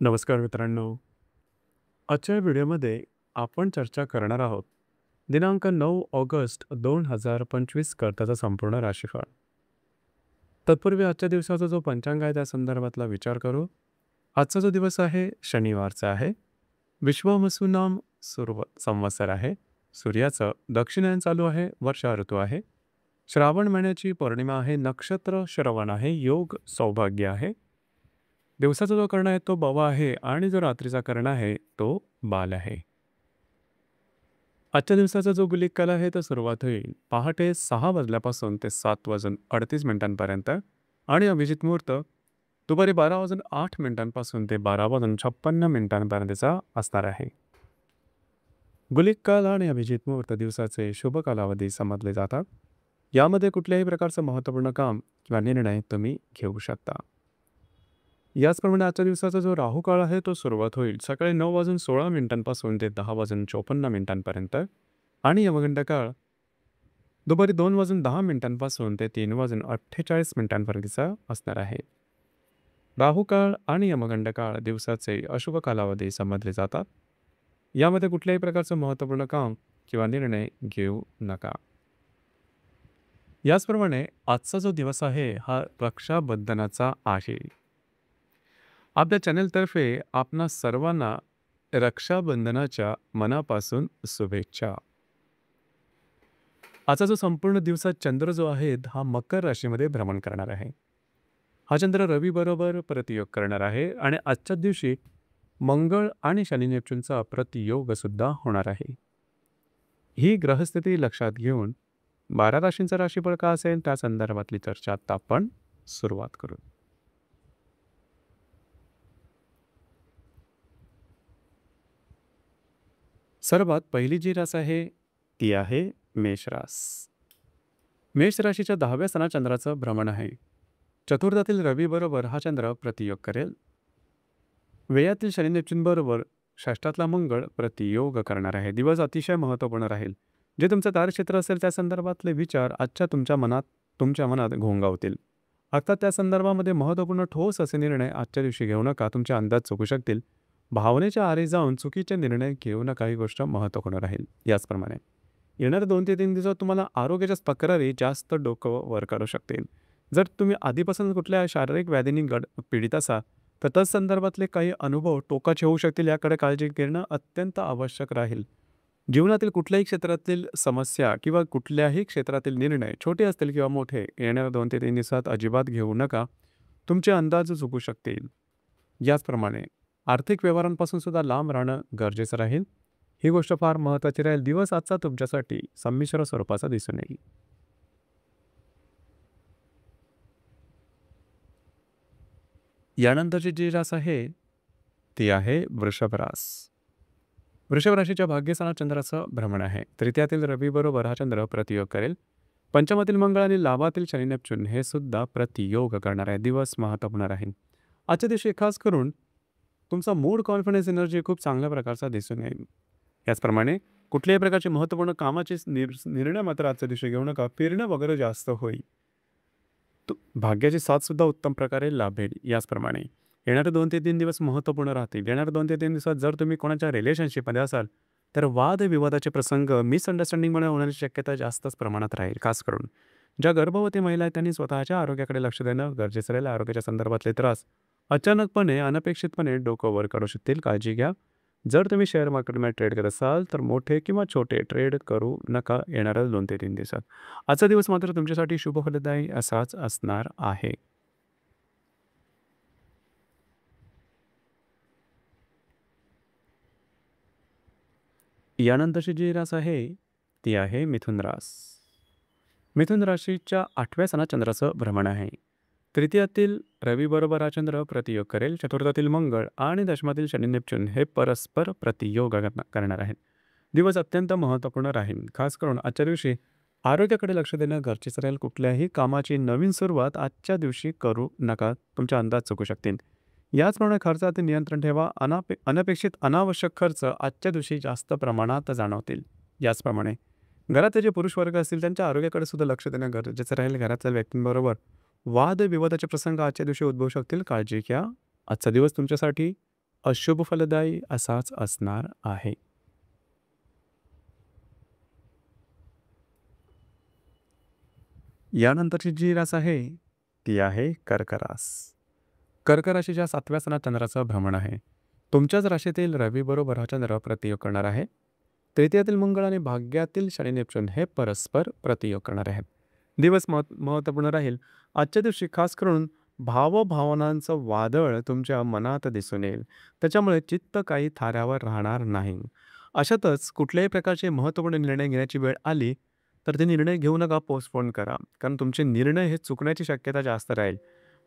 नमस्कार मित्रांनो. आजच्या व्हिडिओमध्ये आपण चर्चा करणार आहोत दिनांक 9 ऑगस्ट 2025 करताचा संपूर्ण राशीफळ. तत्पूर्वी आजच्या दिवसाचा जो पंचांग आहे त्या संदर्भातला विचार करू. आजचा जो दिवस आहे शनिवारचा आहे. विश्वावसुनाम संवत्सर आहे. सूर्याचं दक्षिणायन चालू आहे. वर्षा ऋतू आहे. श्रावण महिन्याची पौर्णिमा आहे. नक्षत्र श्रवण आहे. योग सौभाग्य आहे. दिवसाचा जो कर्ण आहे तो बवा आहे आणि जो रात्रीचा कर्ण आहे तो बाल आहे. आजच्या दिवसाचा जो गुलिक काल आहे तो सुरुवात होईल पहाटे 6 वाजल्यापासून ते 7 वाजून 38 मिनिटांपर्यंत आणि अभिजित मुहूर्त दुपारी 12 वाजून 8 मिनिटांपासून ते 12 वाजून 56 मिनिटांपर्यंतचा असणार आहे. गुलिक काल आणि अभिजित मुहूर्त दिवसाचे शुभ कालावधी समजले जातात. यामध्ये कुठल्याही प्रकारचं महत्त्वपूर्ण काम किंवा निर्णय तुम्ही घेऊ शकता. याचप्रमाणे आजच्या दिवसाचा जो राहू काळ आहे तो सुरुवात होईल सकाळी 9 वाजून 16 मिनिटांपासून ते 10 वाजून 54 मिनिटांपर्यंत आणि यमगंड काळ दुपारी 2 वाजून 10 मिनिटांपासून ते 3 वाजून 48 मिनिटांपर्यंतचा असणार आहे. राहू काळ आणि यमगंड काळ दिवसाचे अशुभ कालावधी समजले जातात. यामध्ये कुठल्याही प्रकारचं महत्त्वपूर्ण काम किंवा निर्णय घेऊ नका. याचप्रमाणे आजचा जो दिवस आहे हा रक्षाबंधनाचा आहे. आपल्या चॅनलतर्फे आपणा सर्वांना रक्षाबंधनाच्या मनापासून शुभेच्छा. आजचा जो संपूर्ण दिवसात चंद्र जो आहे हा मकर राशीमध्ये भ्रमण करणार आहे. हा चंद्र रवी बरोबर प्रतियोग करणार आहे आणि आजच्या दिवशी मंगळ आणि शनी नेपच्यूनचा प्रतियोग सुद्धा होणार आहे. ही ग्रहस्थिती लक्षात घेऊन 12 राशींचा राशीफळ का असेल त्या संदर्भातली चर्चा आता आपण सुरुवात करू. सर्वात पहिली जी रास आहे ती आहे मेष रास. मेष राशीच्या 10व्या स्थानात चंद्राचं भ्रमण आहे. चतुर्थातील रवी बरोबर हा चंद्र प्रतियोग करेल. व्ययातील शनी नेपच्यून बरोबर षष्ठातला मंगळ प्रतियोग करणार आहे. दिवस अतिशय महत्त्वपूर्ण राहील. जे तुमचं कार्यक्षेत्र असेल त्या संदर्भातले विचार आजच्या तुमच्या मनात घोंगावतील. अर्थात त्या संदर्भामध्ये महत्त्वपूर्ण ठोस असे निर्णय आजच्या दिवशी घेऊ नका. तुमचे अंदाज चुकू शकतील. भावनेच्या आहारी जाऊन चुकीचे निर्णय घेऊ नका. ही गोष्ट महत्त्वपूर्ण राहील. याचप्रमाणे येणाऱ्या 2 ते 3 दिवसात तुम्हाला आरोग्याच्या तक्रारी जास्त डोकं वर काढू शकतील. जर तुम्ही आधीपासून कुठल्या शारीरिक व्याधींनी पीडित असाल तर तत्संदर्भातले काही अनुभव टोकाचे होऊ शकतील. याकडे काळजी घेणं अत्यंत आवश्यक राहील. जीवनातील कुठल्याही क्षेत्रातील समस्या किंवा कुठल्याही क्षेत्रातील निर्णय छोटे असतील किंवा मोठे येणाऱ्या 2 ते 3 दिवसात अजिबात घेऊ नका. तुमचे अंदाज चुकू शकतील. याचप्रमाणे आर्थिक व्यवहारांपासून सुद्धा लांब राहणं गरजेचं राहील. ही गोष्ट फार महत्त्वाची राहील. दिवस आजचा तुमच्यासाठी संमिश्र स्वरूपाचा दिसून येईल. यानंतरची जी रास आहे ती आहे वृषभ रास. वृषभ राशीच्या भाग्यस्थानात चंद्राचं भ्रमण आहे. तृतीयातील रवी बरोबर हा चंद्र प्रतियोग करेल. पंचमातील मंगळ आणि लाभातील शनी नेपच्यून हे सुद्धा प्रतियोग करणार आहे. दिवस महत्त्वपूर्ण राहील. आजच्या दिवशी खास करून तुमचा मूड कॉन्फिडन्स एनर्जी खूप चांगल्या प्रकारचा दिसून येईल. याचप्रमाणे कुठल्याही प्रकारचे महत्त्वपूर्ण कामाचे निर्णय मात्र आजच्या दिवशी घेऊ नका. फिरणं वगैरे जास्त होईल. भाग्याची साथ सुद्धा उत्तम प्रकारे लाभेल. याचप्रमाणे येणारे 2 ते 3 दिवस महत्त्वपूर्ण राहतील. येणाऱ्या 2 ते 3 दिवसात जर तुम्ही कोणाच्या रिलेशनशिपमध्ये असाल तर वादविवादाचे प्रसंग मिसअंडरस्टँडिंगमुळे होण्याची शक्यता जास्तच प्रमाणात राहील. खास करून ज्या गर्भवती महिला आहेत त्यांनी स्वतःच्या आरोग्याकडे लक्ष देणं गरजेचं राहील. आरोग्याच्या संदर्भातले त्रास अचानकपणे अनपेक्षितपणे डोकं वर काढू शकतील. काळजी घ्या. जर तुम्ही शेअर मार्केटमध्ये ट्रेड करत असाल तर मोठे किंवा छोटे ट्रेड करू नका येणाऱ्या 2 ते 3 दिवसात. आजचा दिवस मात्र तुमच्यासाठी शुभ फलदायी असाच असणार आहे. यानंतरची जी रास आहे ती आहे मिथुन रास. मिथुन राशीच्या 8व्या स्थानात चंद्राचं भ्रमण आहे. तृतीयातील रवी बरोबर हा चंद्र प्रतियोग करेल. चतुर्थातील मंगळ आणि दशमातील शनी नेपच्यून हे परस्पर प्रतियोग करणार आहेत. दिवस अत्यंत महत्त्वपूर्ण राहील. खास करून आजच्या दिवशी आरोग्याकडे लक्ष देणं गरजेचं राहील. कुठल्याही कामाची नवीन सुरुवात आजच्या दिवशी करू नका. तुमचे अंदाज चुकू शकतील. याचप्रमाणे खर्चातील नियंत्रण ठेवा. अनपेक्षित अनावश्यक खर्च आजच्या दिवशी जास्त प्रमाणात जाणवतील. याचप्रमाणे घरात जे पुरुष वर्ग असतील त्यांच्या आरोग्याकडे सुद्धा लक्ष देणं गरजेचं राहील. घरातल्या व्यक्तींबरोबर वादविवादाचे प्रसंग आजच्या दिवशी उद्भवू शकतील. काळजी घ्या. आजचा दिवस तुमच्यासाठी अशुभ फलदायी असाच असणार आहे. यानंतरची जी रास आहे ती आहे कर्क रास. कर्क राशीच्या 7व्या सणात चंद्राचं भ्रमण आहे. तुमच्याच राशीतील रवी बरोबर हा चंद्र प्रतियोग करणार आहे. तृतीयातील मंगळ आणि भाग्यातील शनी नेपच्यून हे परस्पर प्रतियोग करणार आहेत. दिवस महत्त्वपूर्ण राहील. आजच्या दिवशी खास करून भावभावनांचं वादळ तुमच्या मनात दिसून येईल. त्याच्यामुळे चित्त काही थाऱ्यावर राहणार नाही. अशातच कुठल्याही प्रकारचे महत्त्वपूर्ण निर्णय घेण्याची वेळ आली तर ते निर्णय घेऊ नका, पोस्टपोन करा. कारण तुमचे निर्णय हे चुकण्याची शक्यता जास्त राहील.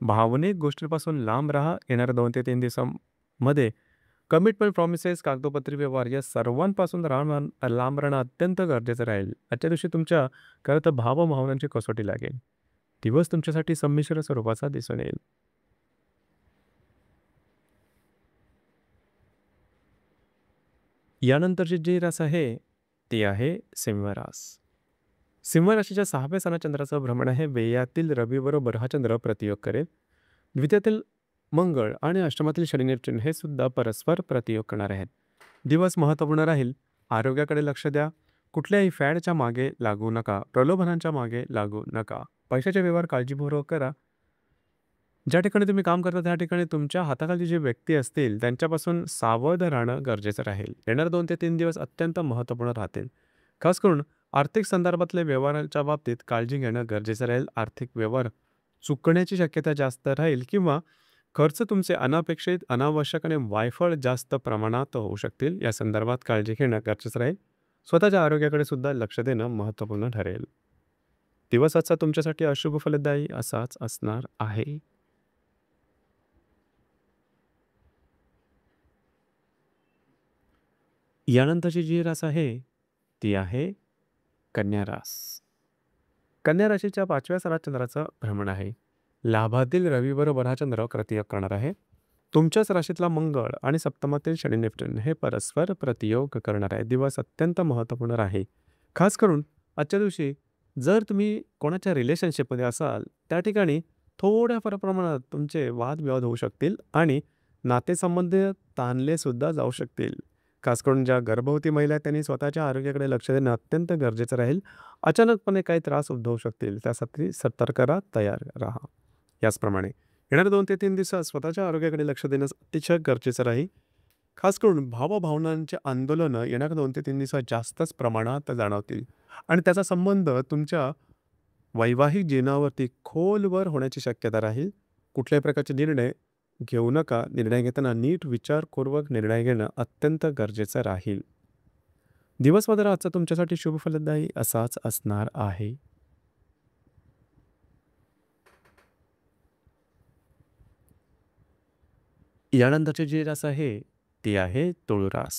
भावनिक गोष्टींपासून लांब राहा. येणाऱ्या 2 ते 3 दिवसांमध्ये कमिटमेंट, प्रॉमिसेस, कागदोपत्री व्यवहार या सर्वांपासून लांब राहणं अत्यंत गरजेचं राहील. आजच्या दिवशी तुमच्या खरं तर भावभावनांची कसोटी लागेल. दिवस तुमच्यासाठी संमिश्र स्वरूपाचा दिसून येईल. यानंतरची जी रास आहे ती आहे सिंह रास. सिंह राशीच्या 6व्या सणात चंद्राचं भ्रमण आहे. व्ययातील रवी बरोबर हा चंद्र प्रतियोग करेल. द्वितीयातील मंगळ आणि अष्टमातील शनी नेपच्यून हे सुद्धा परस्पर प्रतियोग करणार आहेत. दिवस महत्त्वपूर्ण राहील. आरोग्याकडे लक्ष द्या. कुठल्याही फॅडच्या मागे लागू नका. प्रलोभनांच्या मागे लागू नका. पैशाचे व्यवहार काळजीपूर्वक करा. ज्या ठिकाणी तुम्ही काम करता त्या ठिकाणी तुमच्या हाताखाली जे व्यक्ती असतील त्यांच्यापासून सावध राहणं गरजेचं राहील. येणारे 2 ते 3 दिवस अत्यंत महत्त्वपूर्ण राहतील. खास करून आर्थिक संदर्भातल्या व्यवहारांच्या बाबतीत काळजी घेणं गरजेचं राहील. आर्थिक व्यवहार चुकण्याची शक्यता जास्त राहील किंवा खर्च तुमचे अनापेक्षित, अनावश्यक आणि वायफळ जास्त प्रमाणात होऊ शकतील. या संदर्भात काळजी घेणं गरजेचं राहील. स्वतःच्या आरोग्याकडे सुद्धा लक्ष देणं महत्त्वपूर्ण ठरेल. दिवस आजचा तुमच्यासाठी अशुभ फलदायी असाच असणार आहे. यानंतरची जी रास आहे ती आहे कन्या रास. कन्या राशीच्या 5व्या सणात चंद्राचं भ्रमण आहे. लाभातील रवी बरोबर हा चंद्र प्रतियोग करणार आहे. तुमच्याच राशीतला मंगळ आणि सप्तमातील शनी नेपच्यून हे परस्पर प्रतियोग करणार आहे. दिवस अत्यंत महत्त्वपूर्ण आहे. खास करून आजच्या दिवशी जर तुम्ही कोणाच्या रिलेशनशिपमध्ये असाल त्या ठिकाणी थोड्याफार प्रमाणात तुमचे वादविवाद होऊ शकतील आणि नातेसंबंध ताणले सुद्धा जाऊ शकतील. खास करून ज्या गर्भवती महिला आहेत त्यांनी स्वतःच्या आरोग्याकडे लक्ष देणं अत्यंत गरजेचं राहील. अचानकपणे काही त्रास उद्भवू शकतील. त्यासाठी सतर्क राहा, तयार राहा. याचप्रमाणे येणाऱ्या 2 ते 3 दिवसात स्वतःच्या आरोग्याकडे लक्ष देणं अतिशय गरजेचं राहील. खास करून भावभावनांचे आंदोलनं येणाऱ्या 2 ते 3 दिवसात जास्तच प्रमाणात जाणवतील आणि त्याचा संबंध तुमच्या वैवाहिक जीवनावरती खोलवर होण्याची शक्यता राहील. कुठल्याही प्रकारचे निर्णय घेऊ नका. निर्णय घेताना नीट विचारपूर्वक निर्णय घेणं अत्यंत गरजेचं राहील. दिवस मात्र आजचा तुमच्यासाठी शुभ फलदायी असाच असणार आहे. यानंतरची जी रास आहे ती आहे तुळ रास.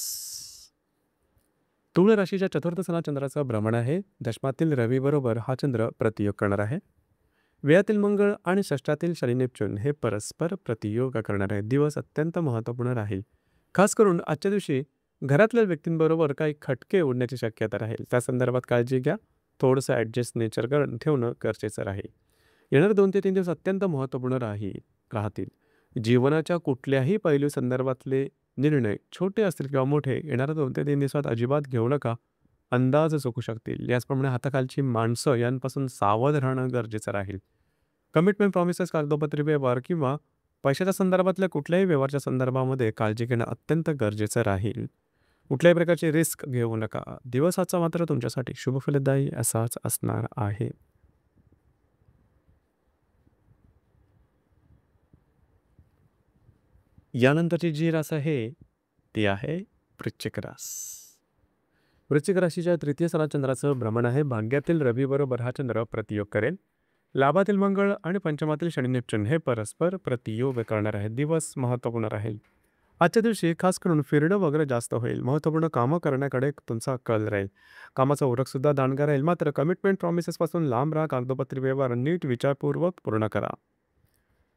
तुळ राशीच्या 4थ्या सणात चंद्राचं भ्रमण आहे. दशमातील रवी बरोबर हा चंद्र प्रतियोग करणार आहे. व्ययातील मंगळ आणि षष्ठातील शनी नेपच्यून हे परस्पर प्रतियोग करणार आहे. दिवस अत्यंत महत्त्वपूर्ण राहील. खास करून आजच्या दिवशी घरातल्या व्यक्तींबरोबर काही खटके उडण्याची शक्यता राहील. त्या संदर्भात काळजी घ्या. थोडंसं ॲडजस्ट नेचर ठेवणं गरजेचं राहील. येणारे 2 ते 3 दिवस अत्यंत महत्त्वपूर्ण राहतील. जीवनाच्या कुठल्याही पैलू संदर्भातले निर्णय छोटे असतील किंवा मोठे येणाऱ्या 2 ते 3 दिवसात अजिबात घेऊ नका. अंदाज चुकू शकतील. याचप्रमाणे हाताखालची माणसं यांपासून सावध राहणं गरजेचं राहील. कमिटमेंट, प्रॉमिसेस, कागदोपत्री व्यवहार किंवा पैशाच्या संदर्भातल्या कुठल्याही व्यवहाराच्या संदर्भामध्ये काळजी घेणं अत्यंत गरजेचं राहील. कुठल्याही प्रकारची रिस्क घेऊ नका. दिवसाचा मात्र तुमच्यासाठी शुभ फलदायी असाच असणार आहे. यानंतरची जी रास आहे ती आहे वृश्चिक रास. वृश्चिक राशीच्या 3य सणात चंद्राचं भ्रमण आहे. भाग्यातील रवी बरोबर हा चंद्र प्रतियोग करेल. लाभातील मंगळ आणि पंचमातील शनी नेपच्यून हे परस्पर प्रतियोग करणार आहे. दिवस महत्त्वपूर्ण राहील. आजच्या दिवशी खास करून फिरणं वगैरे जास्त होईल. महत्त्वपूर्ण कामं करण्याकडे तुमचा कल राहील. कामाचा उरकसुद्धा दांडगा राहील. मात्र कमिटमेंट, प्रॉमिसेसपासून लांब राहा. कागदोपत्री व्यवहार नीट विचारपूर्वक पूर्ण करा.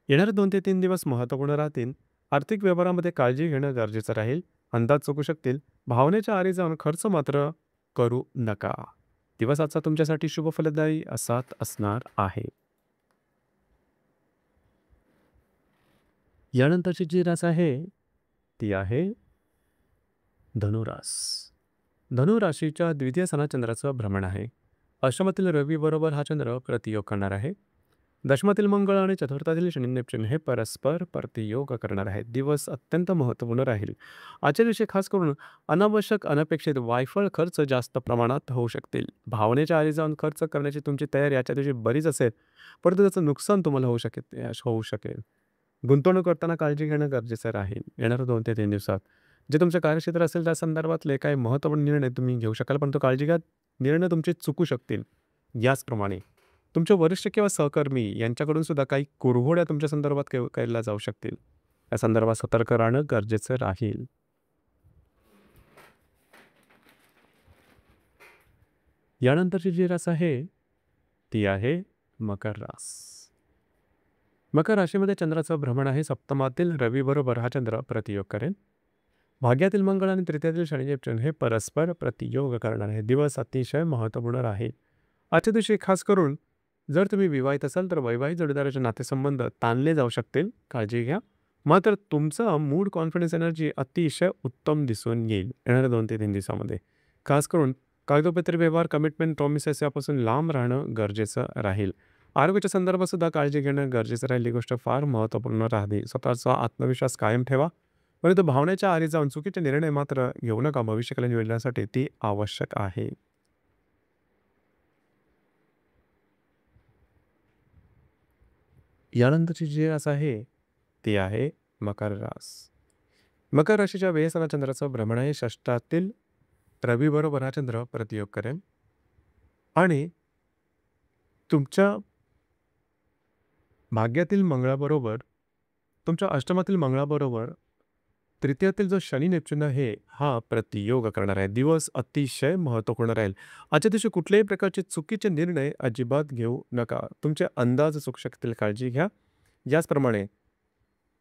येणारे 2 ते 3 दिवस महत्त्वपूर्ण राहतील. आर्थिक व्यवहारामध्ये काळजी घेणं गरजेचं राहील. अंदाज चुकू शकतील. भावनेच्या आरी जाऊन खर्च मात्र करू नका. दिवस आजचा तुमच्यासाठी शुभ फलदायी असाच असणार आहे. यानंतरची जी रास आहे ती आहे धनुरास. धनुराशीच्या द्वितीय स्थानात चंद्राचं भ्रमण आहे. अष्टमातील रवी बरोबर हा चंद्र प्रतियोग करणार आहे. दशमातील मंगळ आणि चतुर्थातील शनी नेपच्यून हे परस्पर प्रतियोग करणार आहेत. दिवस अत्यंत महत्त्वपूर्ण राहील. आजच्या दिवशी खास करून अनावश्यक अनपेक्षित वायफळ खर्च जास्त प्रमाणात होऊ शकतील. भावनेच्या आधी जाऊन खर्च करण्याची तुमची तयारी आजच्या दिवशी बरीच असेल, परंतु त्याचं नुकसान तुम्हाला होऊ शकेल. गुंतवणूक करताना काळजी घेणं गरजेचं राहील. येणाऱ्या 2 ते 3 दिवसात जे तुमचं कार्यक्षेत्र असेल त्या संदर्भातले काही महत्त्वपूर्ण निर्णय तुम्ही घेऊ शकाल, परंतु काळजी घ्या, निर्णय तुमचे चुकू शकतील. याचप्रमाणे तुमचे वरिष्ठ किंवा सहकर्मी यांच्याकडून सुद्धा काही कुरघोड्या तुमच्या संदर्भात केल्या जाऊ शकतील. या संदर्भात सतर्क राहणं गरजेचं राहील. यानंतरची जी रास आहे ती आहे मकर रास. मकर राशीमध्ये चंद्राचं भ्रमण आहे. सप्तमातील रवी बरोबर हा चंद्र प्रतियोग करेल. भाग्यातील मंगळ आणि तृतीयातील शनी नेपच्यून हे परस्पर प्रतियोग करणार आहे. दिवस अतिशय महत्त्वपूर्ण राहील. आजच्या दिवशी खास करून जर तुम्ही विवाहित असाल तर वैवाहिक जोडीदाराचे नातेसंबंध ताणले जाऊ शकतील. काळजी घ्या. मात्र तुमचा मूड, कॉन्फिडन्स, एनर्जी अतिशय उत्तम दिसून येईल येणाऱ्या 2 ते 3 दिवसामध्ये. खास करून कागदोपत्री व्यवहार, कमिटमेंट, प्रॉमिसेस यापासून लांब राहणं गरजेचं राहील. आरोग्याच्या संदर्भात सुद्धा काळजी घेणं गरजेचं राहील. ही गोष्ट फार महत्त्वपूर्ण राहते. स्वतःचा आत्मविश्वास कायम ठेवा, परंतु भावनेच्या आरी जाऊन चुकीचे निर्णय मात्र घेऊ नका. भविष्याकडे निवडण्यासाठी ती आवश्यक आहे. यानंतरची जी रास आहे ती आहे मकर रास. मकर राशीच्या वेळेस चंद्राचं भ्रमण आहे. षष्ठातील रवी बरोबर हा चंद्र प्रतियोग करेल आणि तुमच्या भाग्यातील मंगळाबरोबर, तुमच्या अष्टमातील मंगळाबरोबर तृतीयातील जो शनी नेपच्यून आहे हा प्रतियोग करणार आहे. दिवस अतिशय महत्त्वपूर्ण राहील. आजच्या दिवशी कुठल्याही प्रकारचे चुकीचे निर्णय अजिबात घेऊ नका. तुमचे अंदाज चुकू शकतील. काळजी घ्या. याचप्रमाणे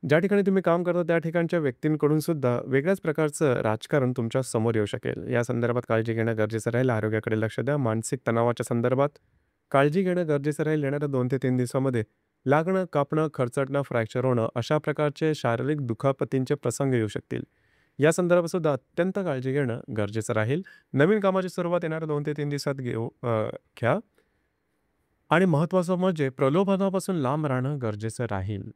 ज्या ठिकाणी तुम्ही काम करता त्या ठिकाणच्या व्यक्तींकडून सुद्धा वेगळ्याच प्रकारचं राजकारण तुमच्या समोर येऊ शकेल. या संदर्भात काळजी घेणं गरजेचं राहील. आरोग्याकडे लक्ष द्या. मानसिक तणावाच्या संदर्भात काळजी घेणं गरजेचं राहील. येणाऱ्या 2 ते 3 दिवसामध्ये लागणं, कापणं, खरचटणं, फ्रॅक्चर होणं अशा प्रकारचे शारीरिक दुखापतींचे प्रसंग येऊ शकतील. या संदर्भात सुद्धा अत्यंत काळजी घेणं गरजेचं राहील. नवीन कामाची सुरुवात येणाऱ्या 2 ते 3 दिवसात घ्या आणि महत्त्वाचं म्हणजे प्रलोभनापासून लांब राहणं गरजेचं राहील.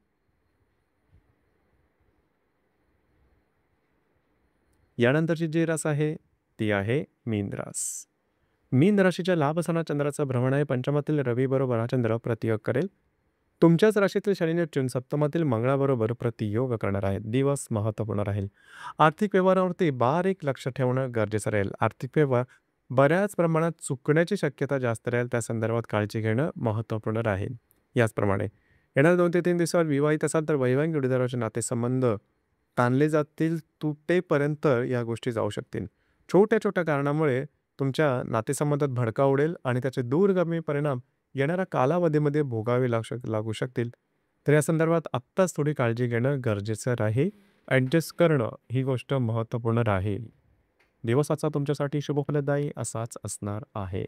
यानंतरची जी रास आहे ती आहे मीन रास. मीन राशीच्या लाभ स्थानात चंद्राचं भ्रमण आहे. पंचमातील रवी बरोबर हा चंद्र प्रतियोग करेल. तुमच्याच राशीतील शनी नेपच्यून सप्तमातील मंगळाबरोबर प्रतियोग करणार आहेत. दिवस महत्त्वपूर्ण राहील. आर्थिक व्यवहारावरती बारीक लक्ष ठेवणं गरजेचं राहील. आर्थिक व्यवहार बऱ्याच प्रमाणात चुकण्याची शक्यता जास्त राहील. त्या संदर्भात काळजी घेणं महत्त्वपूर्ण राहील. याचप्रमाणे येणाऱ्या 2 ते 3 दिवसात विवाहित असाल तर वैवाहिक जोडीदाराचे नातेसंबंध ताणले जातील. तुटेपर्यंत या गोष्टी जाऊ शकतील. छोट्या छोट्या कारणामुळे तुमच्या नातेसंबंधात भडका उडेल आणि त्याचे दूरगामी परिणाम येणाऱ्या कालावधीमध्ये भोगावे लागू शकतील. तर या संदर्भात आत्ताच थोडी काळजी घेणं गरजेचं राहील. ॲडजस्ट करणं ही गोष्ट महत्त्वपूर्ण राहील. दिवसाचा तुमच्यासाठी शुभफलदायी असाच असणार आहे.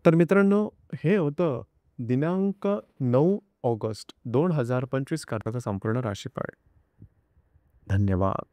तर मित्रांनो, हे होतं दिनांक 9 ऑगस्ट 2025 करताचं संपूर्ण राशीफळ. धन्यवाद.